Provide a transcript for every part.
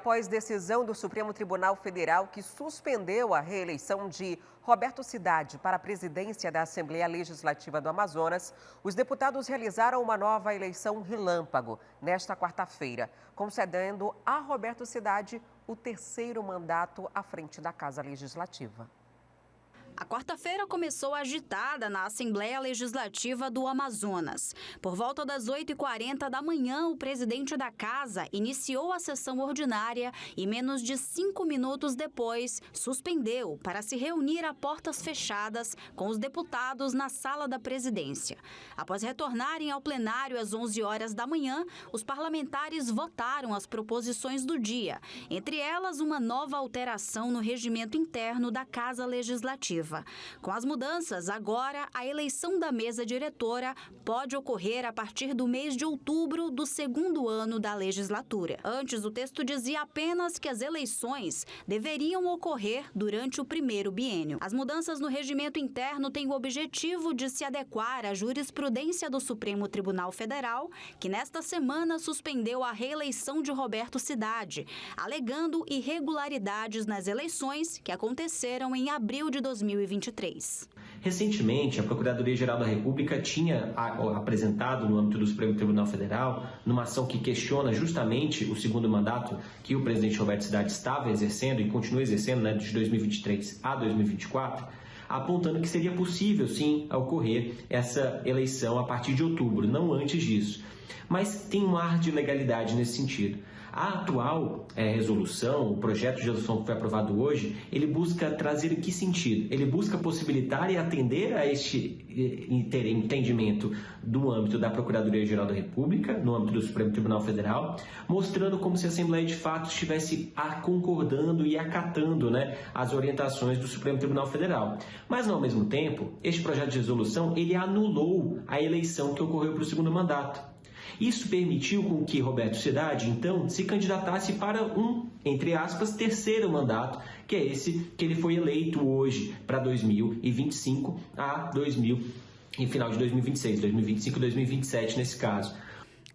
após decisão do Supremo Tribunal Federal que suspendeu a reeleição de Roberto Cidade para a presidência da Assembleia Legislativa do Amazonas, os deputados realizaram uma nova eleição relâmpago nesta quarta-feira, concedendo a Roberto Cidade o terceiro mandato à frente da Casa Legislativa. A quarta-feira começou agitada na Assembleia Legislativa do Amazonas. Por volta das 8h40 da manhã, o presidente da casa iniciou a sessão ordinária e, menos de 5 minutos depois, suspendeu para se reunir a portas fechadas com os deputados na sala da presidência. Após retornarem ao plenário às 11 horas da manhã, os parlamentares votaram as proposições do dia, entre elas uma nova alteração no regimento interno da Casa Legislativa. Com as mudanças, agora a eleição da mesa diretora pode ocorrer a partir do mês de outubro do segundo ano da legislatura. Antes, o texto dizia apenas que as eleições deveriam ocorrer durante o primeiro biênio. As mudanças no regimento interno têm o objetivo de se adequar à jurisprudência do Supremo Tribunal Federal, que nesta semana suspendeu a reeleição de Roberto Cidade, alegando irregularidades nas eleições que aconteceram em abril de 2023. Recentemente, a Procuradoria-Geral da República tinha apresentado no âmbito do Supremo Tribunal Federal, numa ação que questiona justamente o segundo mandato que o presidente Roberto Cidade estava exercendo e continua exercendo, né, de 2023 a 2024, apontando que seria possível, sim, ocorrer essa eleição a partir de outubro, não antes disso. Mas tem um ar de legalidade nesse sentido. A atual resolução, o projeto de resolução que foi aprovado hoje, ele busca trazer em que sentido? Ele busca possibilitar e atender a este entendimento do âmbito da Procuradoria-Geral da República, no âmbito do Supremo Tribunal Federal, mostrando como se a Assembleia de fato estivesse concordando e acatando, né, as orientações do Supremo Tribunal Federal. Mas, ao mesmo tempo, este projeto de resolução, ele anulou a eleição que ocorreu para o segundo mandato. Isso permitiu com que Roberto Cidade, então, se candidatasse para um, entre aspas, terceiro mandato, que é esse que ele foi eleito hoje para 2025 e final de 2026, 2025 e 2027 nesse caso.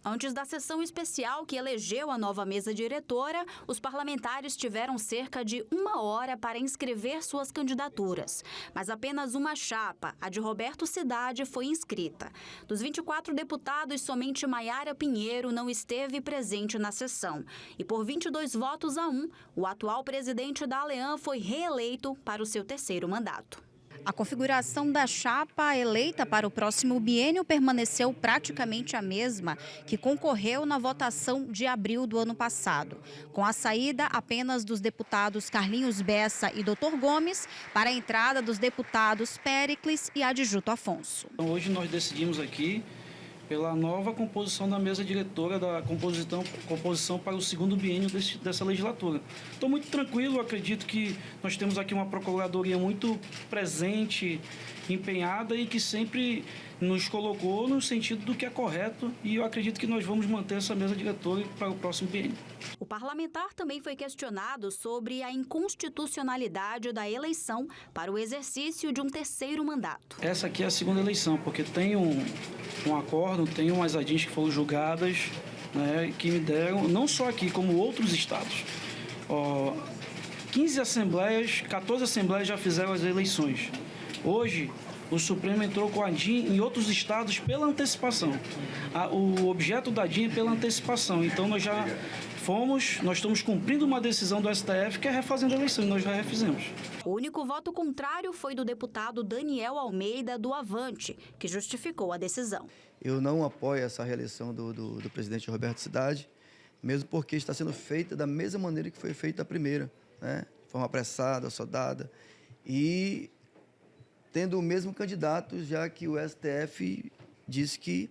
Antes da sessão especial que elegeu a nova mesa diretora, os parlamentares tiveram cerca de 1 hora para inscrever suas candidaturas. Mas apenas uma chapa, a de Roberto Cidade, foi inscrita. Dos 24 deputados, somente Maiara Pinheiro não esteve presente na sessão. E por 22 votos a 1, o atual presidente da Aleam foi reeleito para o seu terceiro mandato. A configuração da chapa eleita para o próximo biênio permaneceu praticamente a mesma que concorreu na votação de abril do ano passado, com a saída apenas dos deputados Carlinhos Bessa e Dr. Gomes para a entrada dos deputados Péricles e Adjuto Afonso. Hoje nós decidimos aqui pela nova composição da mesa diretora, da composição para o segundo biênio dessa legislatura. Estou muito tranquilo, acredito que nós temos aqui uma procuradoria muito presente, empenhada e que sempre nos colocou no sentido do que é correto, e eu acredito que nós vamos manter essa mesa diretora para o próximo biênio. O parlamentar também foi questionado sobre a inconstitucionalidade da eleição para o exercício de um terceiro mandato. Essa aqui é a segunda eleição, porque tem um acordo, tem umas ADIs que foram julgadas, né, que me deram, não só aqui, como outros estados. 14 assembleias já fizeram as eleições. Hoje, o Supremo entrou com a DIN em outros estados pela antecipação. O objeto da DIN é pela antecipação. Então, nós estamos cumprindo uma decisão do STF que é refazendo a eleição, e nós já refizemos. O único voto contrário foi do deputado Daniel Almeida, do Avante, que justificou a decisão. Eu não apoio essa reeleição do presidente Roberto Cidade, mesmo porque está sendo feita da mesma maneira que foi feita a primeira, né? De forma apressada, soldada, e tendo o mesmo candidato, já que o STF disse que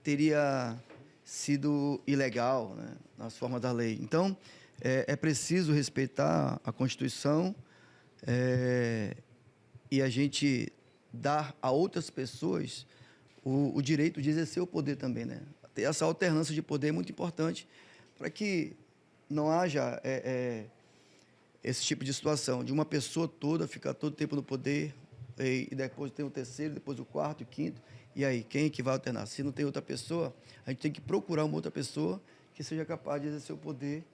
teria sido ilegal, né, nas formas da lei. Então, é preciso respeitar a Constituição e a gente dar a outras pessoas o direito de exercer o poder também, né? Ter essa alternância de poder é muito importante para que não haja esse tipo de situação, de uma pessoa toda ficar todo o tempo no poder, e depois tem o terceiro, depois o quarto e o quinto. E aí, quem é que vai alternar? Se não tem outra pessoa, a gente tem que procurar uma outra pessoa que seja capaz de exercer o poder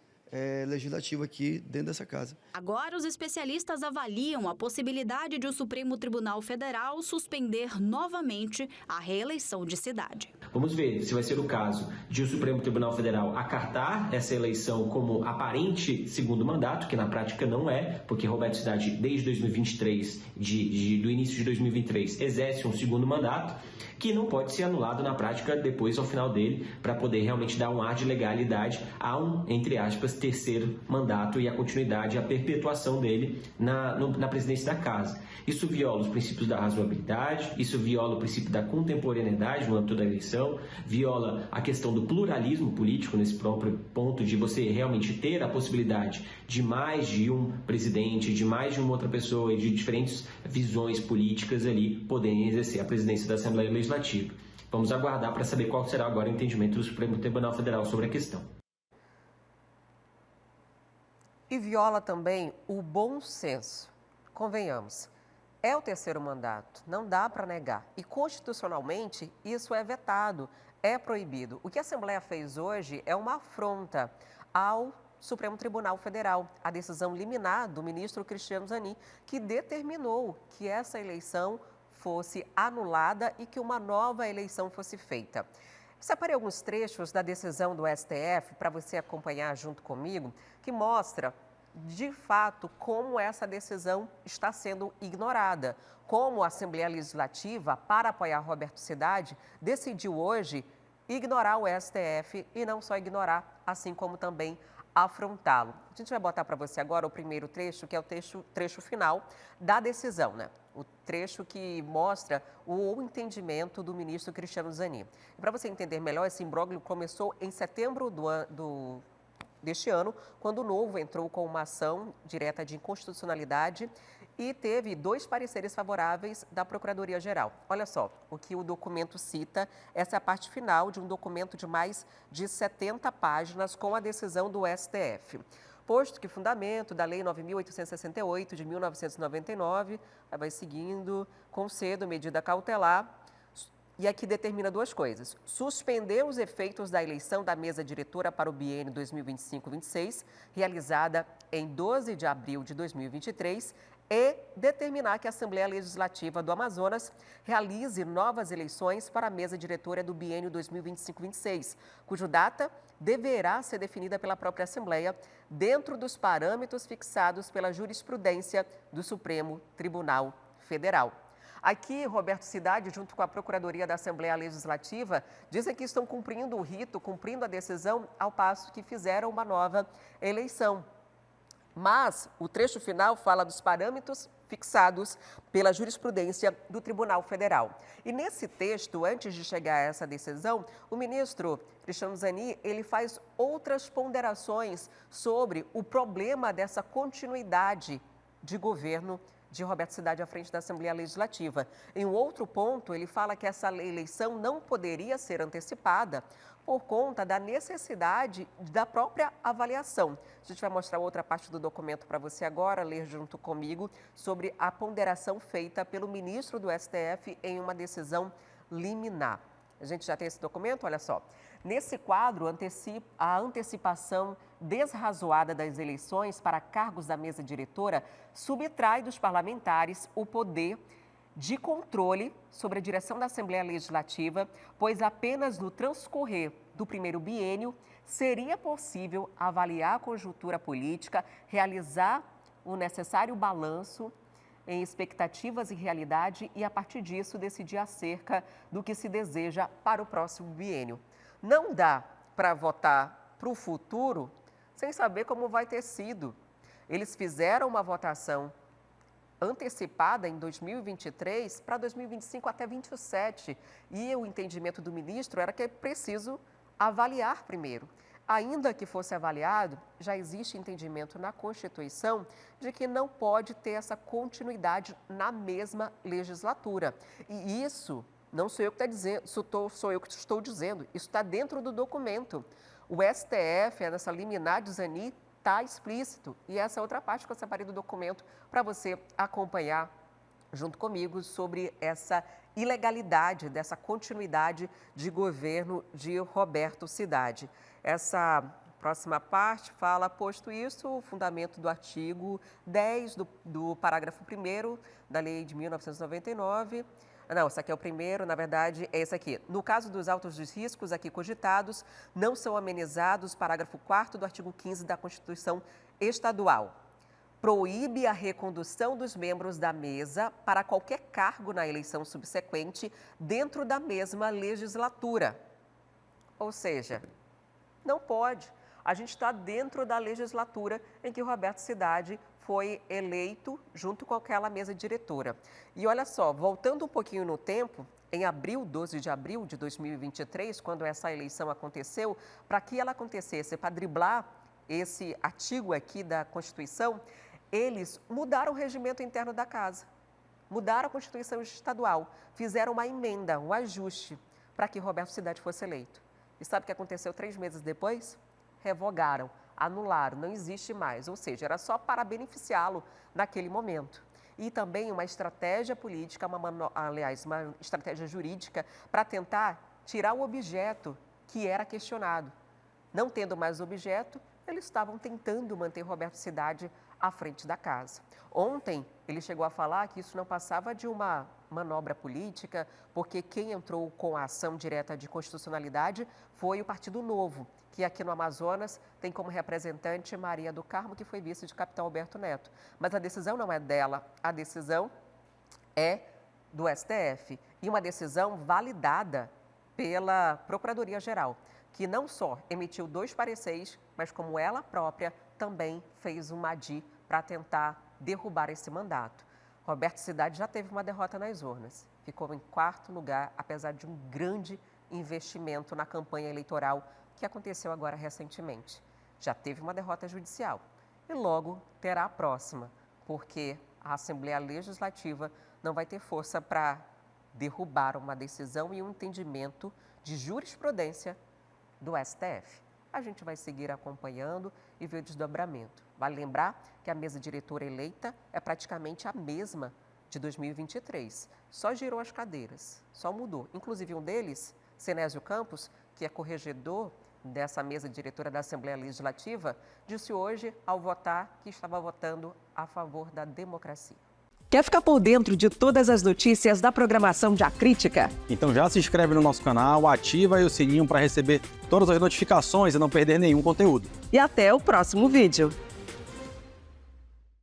legislativo aqui dentro dessa casa. Agora, os especialistas avaliam a possibilidade de o Supremo Tribunal Federal suspender novamente a reeleição de Cidade. Vamos ver se vai ser o caso de o Supremo Tribunal Federal acartar essa eleição como aparente segundo mandato, que na prática não é, porque Roberto Cidade, desde 2023, do início de 2023, exerce um segundo mandato, que não pode ser anulado na prática depois ao final dele, para poder realmente dar um ar de legalidade a um, entre aspas, terceiro mandato e a continuidade, a perpetuação dele na presidência da casa. Isso viola os princípios da razoabilidade, isso viola o princípio da contemporaneidade no âmbito da eleição, viola a questão do pluralismo político nesse próprio ponto de você realmente ter a possibilidade de mais de um presidente, de mais de uma outra pessoa e de diferentes visões políticas ali poderem exercer a presidência da Assembleia Legislativa. Vamos aguardar para saber qual será agora o entendimento do Supremo Tribunal Federal sobre a questão. E viola também o bom senso. Convenhamos, é o terceiro mandato, não dá para negar. E constitucionalmente isso é vetado, é proibido. O que a Assembleia fez hoje é uma afronta ao Supremo Tribunal Federal, a decisão liminar do ministro Cristiano Zanin, que determinou que essa eleição fosse anulada e que uma nova eleição fosse feita. Separei alguns trechos da decisão do STF para você acompanhar junto comigo, que mostra, de fato, como essa decisão está sendo ignorada. Como a Assembleia Legislativa, para apoiar Roberto Cidade, decidiu hoje ignorar o STF e não só ignorar, assim como também afrontá-lo. A gente vai botar para você agora o primeiro trecho, que é o trecho final da decisão, né? O trecho que mostra o entendimento do ministro Cristiano Zanin. Para você entender melhor, esse imbróglio começou em setembro deste ano, quando o Novo entrou com uma ação direta de inconstitucionalidade e teve 2 pareceres favoráveis da Procuradoria-Geral. Olha só, o que o documento cita, essa é a parte final de um documento de mais de 70 páginas com a decisão do STF. Posto que fundamento da Lei 9.868 de 1999, vai seguindo, concedo medida cautelar, e aqui determina 2 coisas: suspender os efeitos da eleição da mesa diretora para o biênio 2025-26, realizada em 12 de abril de 2023, e determinar que a Assembleia Legislativa do Amazonas realize novas eleições para a mesa diretora do biênio 2025-26, cuja data deverá ser definida pela própria Assembleia, dentro dos parâmetros fixados pela jurisprudência do Supremo Tribunal Federal. Aqui, Roberto Cidade, junto com a Procuradoria da Assembleia Legislativa, dizem que estão cumprindo o rito, cumprindo a decisão, ao passo que fizeram uma nova eleição. Mas o trecho final fala dos parâmetros fixados pela jurisprudência do Tribunal Federal. E nesse texto, antes de chegar a essa decisão, o ministro Cristiano Zanin, ele faz outras ponderações sobre o problema dessa continuidade de governo de Roberto Cidade à frente da Assembleia Legislativa. Em um outro ponto, ele fala que essa eleição não poderia ser antecipada por conta da necessidade da própria avaliação. A gente vai mostrar outra parte do documento para você agora, ler junto comigo, sobre a ponderação feita pelo ministro do STF em uma decisão liminar. A gente já tem esse documento? Olha só. Nesse quadro, a antecipação desrazoada das eleições para cargos da mesa diretora subtrai dos parlamentares o poder de controle sobre a direção da Assembleia Legislativa, pois apenas no transcorrer do primeiro biênio seria possível avaliar a conjuntura política, realizar o necessário balanço em expectativas e realidade e, a partir disso, decidir acerca do que se deseja para o próximo biênio. Não dá para votar para o futuro sem saber como vai ter sido. Eles fizeram uma votação antecipada em 2023 para 2025 até 27 e o entendimento do ministro era que é preciso avaliar primeiro. Ainda que fosse avaliado, já existe entendimento na Constituição de que não pode ter essa continuidade na mesma legislatura. E isso não sou eu que estou dizendo, sou eu que estou dizendo, isso está dentro do documento. O STF, nessa liminar de Zanin, está explícito. E essa é outra parte que eu separei do documento para você acompanhar junto comigo sobre essa ilegalidade, dessa continuidade de governo de Roberto Cidade. Essa próxima parte fala, posto isso, o fundamento do artigo 10 do parágrafo 1º da lei de 1999. Não, esse aqui é o primeiro, na verdade, é esse aqui. No caso dos autos dos riscos aqui cogitados, não são amenizados, parágrafo 4º do artigo 15 da Constituição Estadual. Proíbe a recondução dos membros da mesa para qualquer cargo na eleição subsequente dentro da mesma legislatura. Ou seja, não pode. A gente está dentro da legislatura em que Roberto Cidade foi eleito junto com aquela mesa diretora. E olha só, voltando um pouquinho no tempo, em 12 de abril de 2023, quando essa eleição aconteceu, para que ela acontecesse, para driblar esse artigo aqui da Constituição, eles mudaram o regimento interno da casa, mudaram a Constituição estadual, fizeram uma emenda, um ajuste, para que Roberto Cidade fosse eleito. E sabe o que aconteceu 3 meses depois? Revogaram, anularam, não existe mais, ou seja, era só para beneficiá-lo naquele momento. E também uma estratégia política, uma estratégia jurídica para tentar tirar o objeto que era questionado. Não tendo mais objeto, eles estavam tentando manter Roberto Cidade à frente da casa. Ontem, ele chegou a falar que isso não passava de uma manobra política, porque quem entrou com a ação direta de constitucionalidade foi o Partido Novo, que aqui no Amazonas tem como representante Maria do Carmo, que foi vice de capitão Alberto Neto. Mas a decisão não é dela, a decisão é do STF. E uma decisão validada pela Procuradoria-Geral, que não só emitiu 2 pareceres, mas como ela própria também fez um ADI para tentar derrubar esse mandato. Roberto Cidade já teve uma derrota nas urnas. Ficou em 4º lugar, apesar de um grande investimento na campanha eleitoral que aconteceu agora recentemente. Já teve uma derrota judicial e logo terá a próxima, porque a Assembleia Legislativa não vai ter força para derrubar uma decisão e um entendimento de jurisprudência do STF. A gente vai seguir acompanhando e ver o desdobramento. Vale lembrar que a mesa diretora eleita é praticamente a mesma de 2023. Só girou as cadeiras, só mudou. Inclusive um deles, Cenésio Campos, que é corregedor dessa mesa diretora da Assembleia Legislativa, disse hoje, ao votar, que estava votando a favor da democracia. Quer ficar por dentro de todas as notícias da programação de A Crítica? Então já se inscreve no nosso canal, ativa aí o sininho para receber todas as notificações e não perder nenhum conteúdo. E até o próximo vídeo.